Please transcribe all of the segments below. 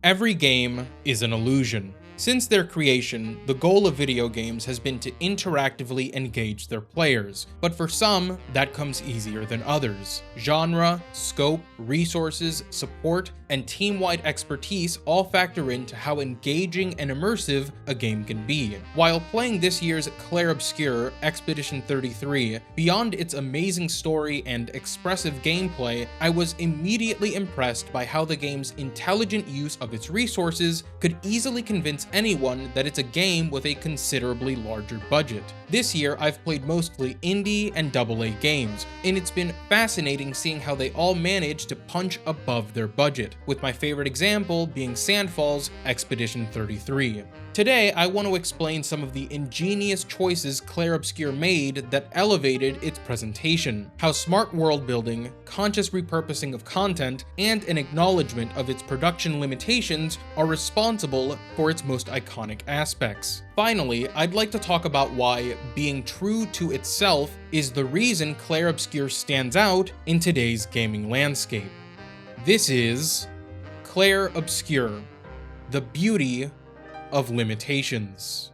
Every game is an illusion. Since their creation, the goal of video games has been to interactively engage their players, but for some, that comes easier than others. Genre, scope, resources, support, and team-wide expertise all factor into how engaging and immersive a game can be. While playing this year's Clair Obscur Expedition 33, beyond its amazing story and expressive gameplay, I was immediately impressed by how the game's intelligent use of its resources could easily convince anyone that it's a game with a considerably larger budget. This year, I've played mostly indie and AA games, and it's been fascinating seeing how they all manage to punch above their budget, with my favorite example being Sandfall's Expedition 33. Today, I want to explain some of the ingenious choices Clair Obscur made that elevated its presentation, how smart world building, conscious repurposing of content, and an acknowledgement of its production limitations are responsible for its most iconic aspects. Finally, I'd like to talk about why being true to itself is the reason Clair Obscur stands out in today's gaming landscape. This is Clair Obscur, the beauty of limitations.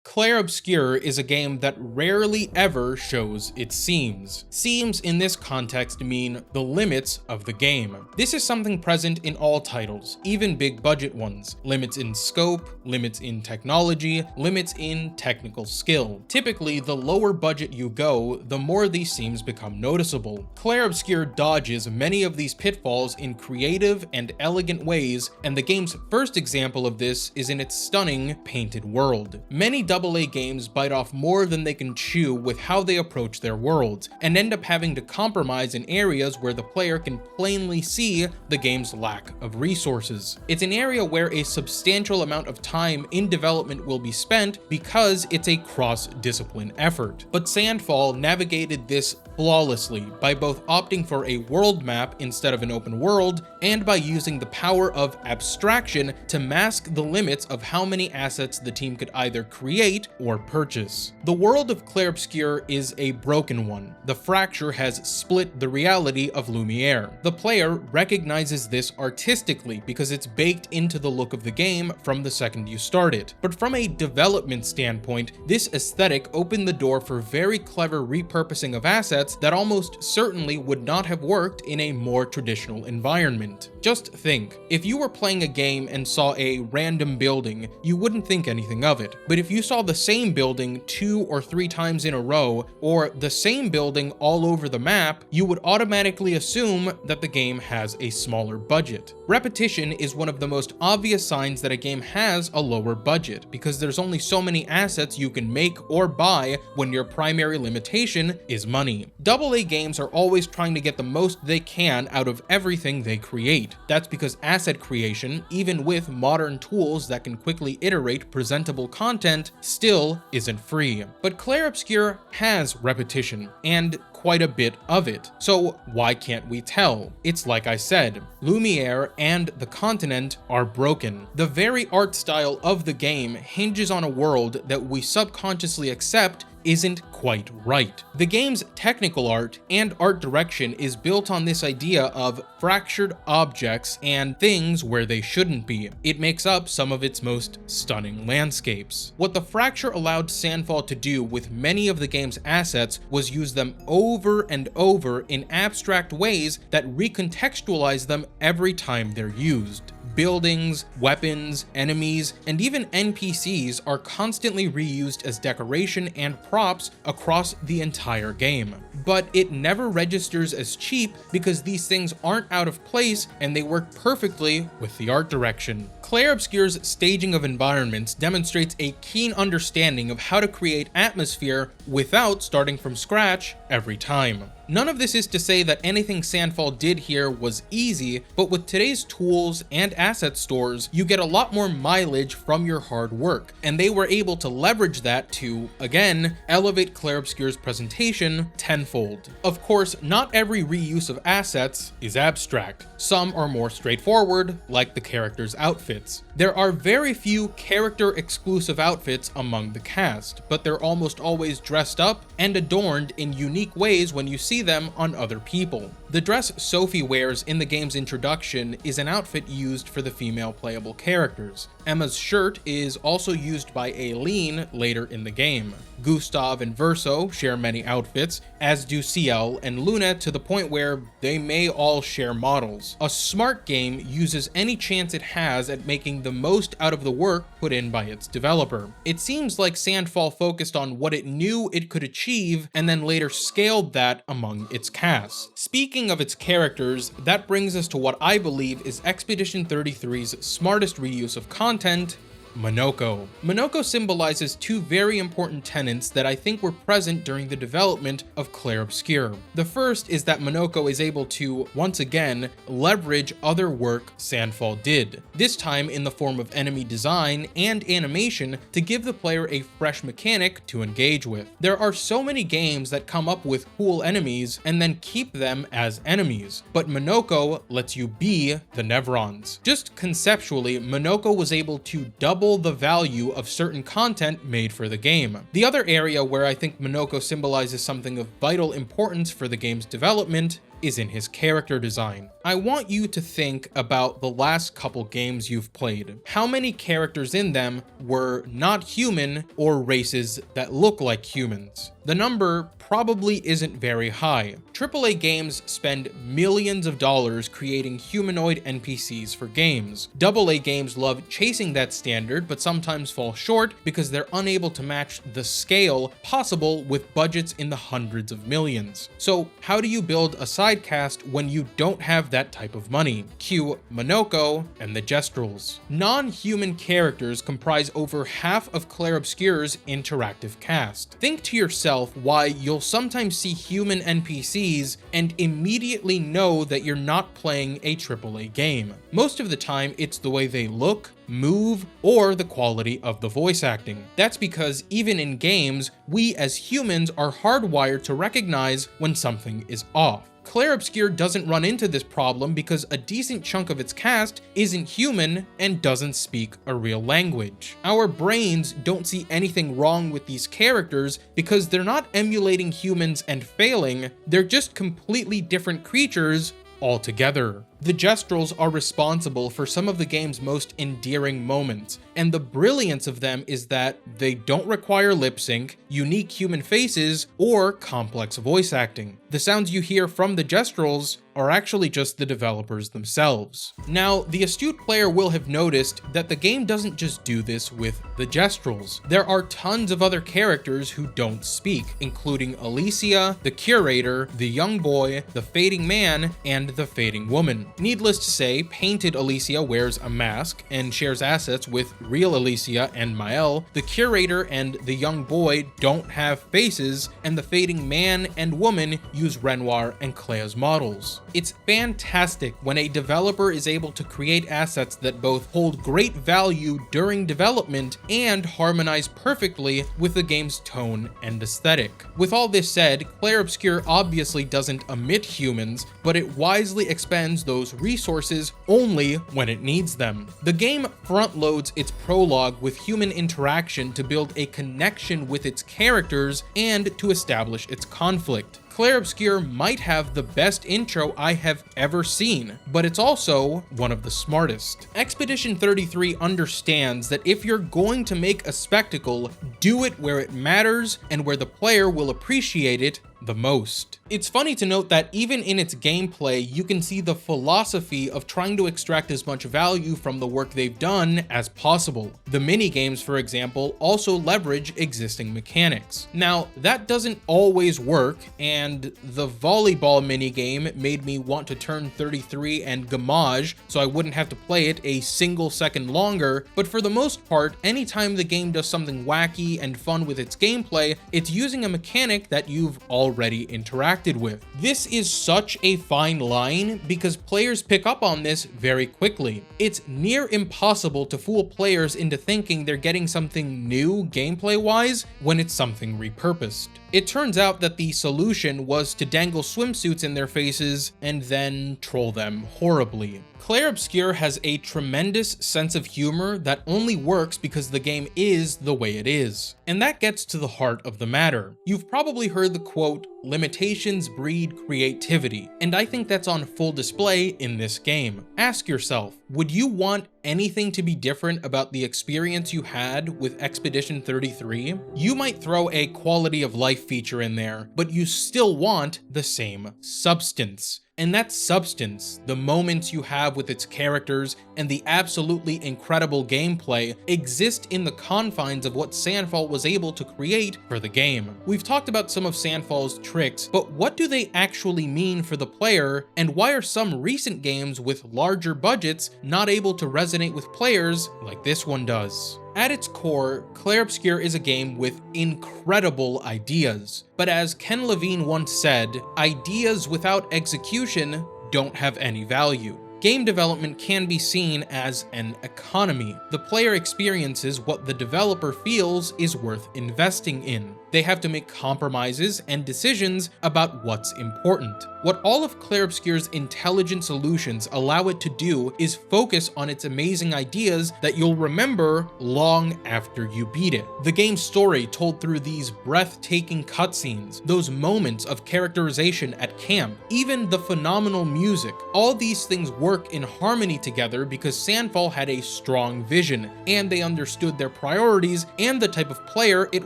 Clair Obscur is a game that rarely ever shows its seams. Seams in this context mean the limits of the game. This is something present in all titles, even big budget ones. Limits in scope, limits in technology, limits in technical skill. Typically, the lower budget you go, the more these seams become noticeable. Clair Obscur dodges many of these pitfalls in creative and elegant ways, and the game's first example of this is in its stunning painted world. Many AA games bite off more than they can chew with how they approach their worlds, and end up having to compromise in areas where the player can plainly see the game's lack of resources. It's an area where a substantial amount of time in development will be spent because it's a cross-discipline effort. But Sandfall navigated this flawlessly by both opting for a world map instead of an open world, and by using the power of abstraction to mask the limits of how many assets the team could either create or purchase. The world of Clair Obscur is a broken one. The fracture has split the reality of Lumiere. The player recognizes this artistically because it's baked into the look of the game from the second you start it. But from a development standpoint, this aesthetic opened the door for very clever repurposing of assets that almost certainly would not have worked in a more traditional environment. Just think, if you were playing a game and saw a random building, you wouldn't think anything of it. But if you saw the same building 2 or 3 times in a row, or the same building all over the map, you would automatically assume that the game has a smaller budget. Repetition is one of the most obvious signs that a game has a lower budget, because there's only so many assets you can make or buy when your primary limitation is money. AA games are always trying to get the most they can out of everything they create. That's because asset creation, even with modern tools that can quickly iterate presentable content, still isn't free. But Clair Obscur has repetition, and quite a bit of it. So why can't we tell? It's like I said, Lumiere and the continent are broken. The very art style of the game hinges on a world that we subconsciously accept isn't quite right. The game's technical art and art direction is built on this idea of fractured objects and things where they shouldn't be. It makes up some of its most stunning landscapes. What the fracture allowed Sandfall to do with many of the game's assets was use them over and over in abstract ways that recontextualize them every time they're used. Buildings, weapons, enemies, and even NPCs are constantly reused as decoration and props across the entire game. But it never registers as cheap because these things aren't out of place and they work perfectly with the art direction. Clair Obscur's staging of environments demonstrates a keen understanding of how to create atmosphere without starting from scratch every time. None of this is to say that anything Sandfall did here was easy, but with today's tools and asset stores, you get a lot more mileage from your hard work, and they were able to leverage that to, again, elevate Clair Obscur's presentation tenfold. Of course, not every reuse of assets is abstract. Some are more straightforward, like the characters' outfits. There are very few character-exclusive outfits among the cast, but they're almost always dressed up and adorned in unique ways when you see see them on other people. The dress Sophie wears in the game's introduction is an outfit used for the female playable characters. Emma's shirt is also used by Aileen later in the game. Gustav and Verso share many outfits, as do Ciel and Luna, to the point where they may all share models. A smart game uses any chance it has at making the most out of the work put in by its developer. It seems like Sandfall focused on what it knew it could achieve and then later scaled that among its cast. Speaking of its characters, that brings us to what I believe is Expedition 33's smartest reuse of content: Monoco. Monoco symbolizes two very important tenets that I think were present during the development of Clair Obscur. The first is that Monoco is able to, once again, leverage other work Sandfall did, this time in the form of enemy design and animation to give the player a fresh mechanic to engage with. There are so many games that come up with cool enemies and then keep them as enemies, but Monoco lets you be the Nevrons. Just conceptually, Monoco was able to double the value of certain content made for the game. The other area where I think Monoco symbolizes something of vital importance for the game's development is in his character design. I want you to think about the last couple games you've played. How many characters in them were not human or races that look like humans? The number probably isn't very high. AAA games spend millions of dollars creating humanoid NPCs for games. AA games love chasing that standard, but sometimes fall short because they're unable to match the scale possible with budgets in the hundreds of millions. So how do you build a side cast when you don't have that type of money? Cue Monoco and the Gestrels. Non-human characters comprise over half of Clair Obscur's interactive cast. Think to yourself why you'll sometimes see human NPCs and immediately know that you're not playing a AAA game. Most of the time, it's the way they look, move, or the quality of the voice acting. That's because even in games, we as humans are hardwired to recognize when something is off. Clair Obscur doesn't run into this problem because a decent chunk of its cast isn't human and doesn't speak a real language. Our brains don't see anything wrong with these characters because they're not emulating humans and failing, they're just completely different creatures altogether. The Gestrels are responsible for some of the game's most endearing moments, and the brilliance of them is that they don't require lip sync, unique human faces, or complex voice acting. The sounds you hear from the Gestrels are actually just the developers themselves. Now, the astute player will have noticed that the game doesn't just do this with the Gestrels. There are tons of other characters who don't speak, including Alicia, the Curator, the Young Boy, the Fading Man, and the Fading Woman. Needless to say, painted Alicia wears a mask and shares assets with real Alicia and Mael. The Curator and the Young Boy don't have faces, and the Fading Man and Woman use Renoir and Claire's models. It's fantastic when a developer is able to create assets that both hold great value during development and harmonize perfectly with the game's tone and aesthetic. With all this said, Clair Obscur obviously doesn't omit humans, but it wisely expends those resources only when it needs them. The game front loads its prologue with human interaction to build a connection with its characters and to establish its conflict. Clair Obscur might have the best intro I have ever seen, but it's also one of the smartest. Expedition 33 understands that if you're going to make a spectacle, do it where it matters and where the player will appreciate it the most. It's funny to note that even in its gameplay, you can see the philosophy of trying to extract as much value from the work they've done as possible. The minigames, for example, also leverage existing mechanics. Now, that doesn't always work, and the volleyball minigame made me want to turn 33 and gamage so I wouldn't have to play it a single second longer, but for the most part, anytime the game does something wacky and fun with its gameplay, it's using a mechanic that you've already interacted with. This is such a fine line because players pick up on this very quickly. It's near impossible to fool players into thinking they're getting something new gameplay-wise when it's something repurposed. It turns out that the solution was to dangle swimsuits in their faces and then troll them horribly. Clair Obscur has a tremendous sense of humor that only works because the game is the way it is. And that gets to the heart of the matter. You've probably heard the quote, limitations breed creativity, and I think that's on full display in this game. Ask yourself, would you want anything to be different about the experience you had with Expedition 33? You might throw a quality of life feature in there, but you still want the same substance. And that substance, the moments you have with its characters, and the absolutely incredible gameplay exist in the confines of what Sandfall was able to create for the game. We've talked about some of Sandfall's tricks, but what do they actually mean for the player, and why are some recent games with larger budgets not able to resonate with players like this one does? At its core, Clair Obscur is a game with incredible ideas. But as Ken Levine once said, ideas without execution don't have any value. Game development can be seen as an economy. The player experiences what the developer feels is worth investing in. They have to make compromises and decisions about what's important. What all of Clair Obscur's intelligent solutions allow it to do is focus on its amazing ideas that you'll remember long after you beat it. The game's story told through these breathtaking cutscenes, those moments of characterization at camp, even the phenomenal music, all these things work in harmony together because Sandfall had a strong vision, and they understood their priorities and the type of player it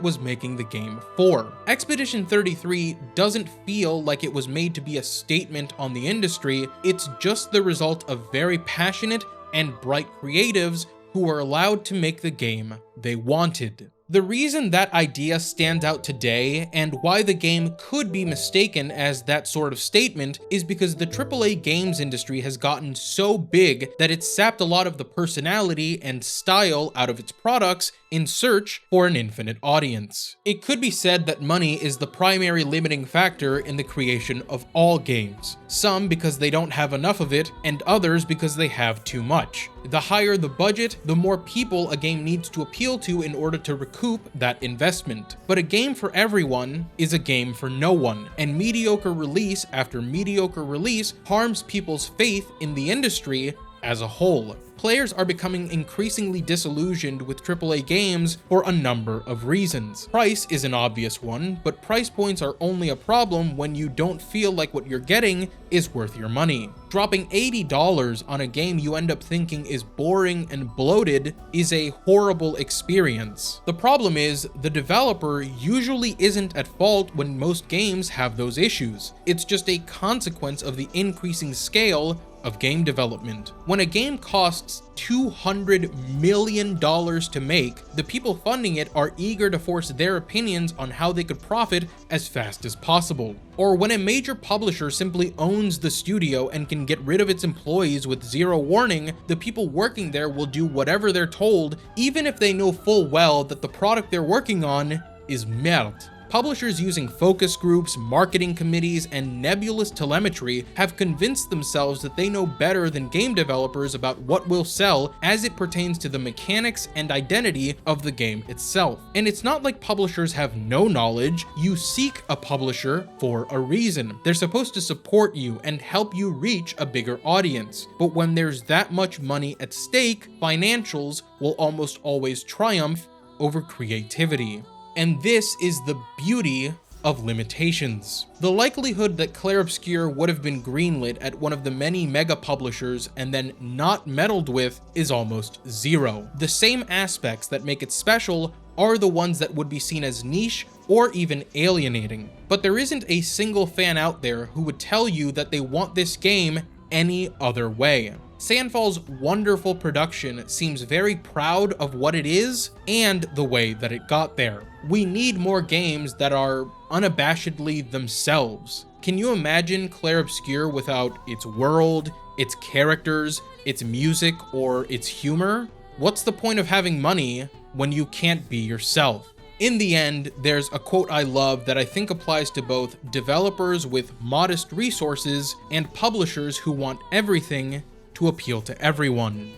was making the game for. Expedition 33 doesn't feel like it was made to be a statement on the industry, it's just the result of very passionate and bright creatives who were allowed to make the game they wanted. The reason that idea stands out today, and why the game could be mistaken as that sort of statement, is because the AAA games industry has gotten so big that it's sapped a lot of the personality and style out of its products in search for an infinite audience. It could be said that money is the primary limiting factor in the creation of all games. Some because they don't have enough of it, and others because they have too much. The higher the budget, the more people a game needs to appeal to in order to recoup that investment. But a game for everyone is a game for no one, and mediocre release after mediocre release harms people's faith in the industry as a whole. Players are becoming increasingly disillusioned with AAA games for a number of reasons. Price is an obvious one, but price points are only a problem when you don't feel like what you're getting is worth your money. Dropping $80 on a game you end up thinking is boring and bloated is a horrible experience. The problem is, the developer usually isn't at fault when most games have those issues. It's just a consequence of the increasing scale of game development. When a game costs $200 million to make, the people funding it are eager to force their opinions on how they could profit as fast as possible. Or when a major publisher simply owns the studio and can get rid of its employees with zero warning, the people working there will do whatever they're told, even if they know full well that the product they're working on is merde. Publishers using focus groups, marketing committees, and nebulous telemetry have convinced themselves that they know better than game developers about what will sell as it pertains to the mechanics and identity of the game itself. And it's not like publishers have no knowledge. You seek a publisher for a reason. They're supposed to support you and help you reach a bigger audience. But when there's that much money at stake, financials will almost always triumph over creativity. And this is the beauty of limitations. The likelihood that Clair Obscur would have been greenlit at one of the many mega publishers and then not meddled with is almost zero. The same aspects that make it special are the ones that would be seen as niche or even alienating. But there isn't a single fan out there who would tell you that they want this game any other way. Sandfall's wonderful production seems very proud of what it is and the way that it got there. We need more games that are unabashedly themselves. Can you imagine Clair Obscur without its world, its characters, its music, or its humor? What's the point of having money when you can't be yourself? In the end, there's a quote I love that I think applies to both developers with modest resources and publishers who want everything to appeal to everyone.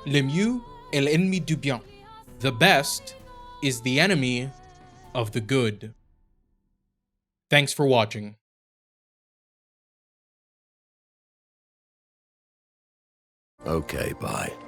Le mieux est l'ennemi du bien. The best is the enemy of the good. Thanks for watching. Okay, bye.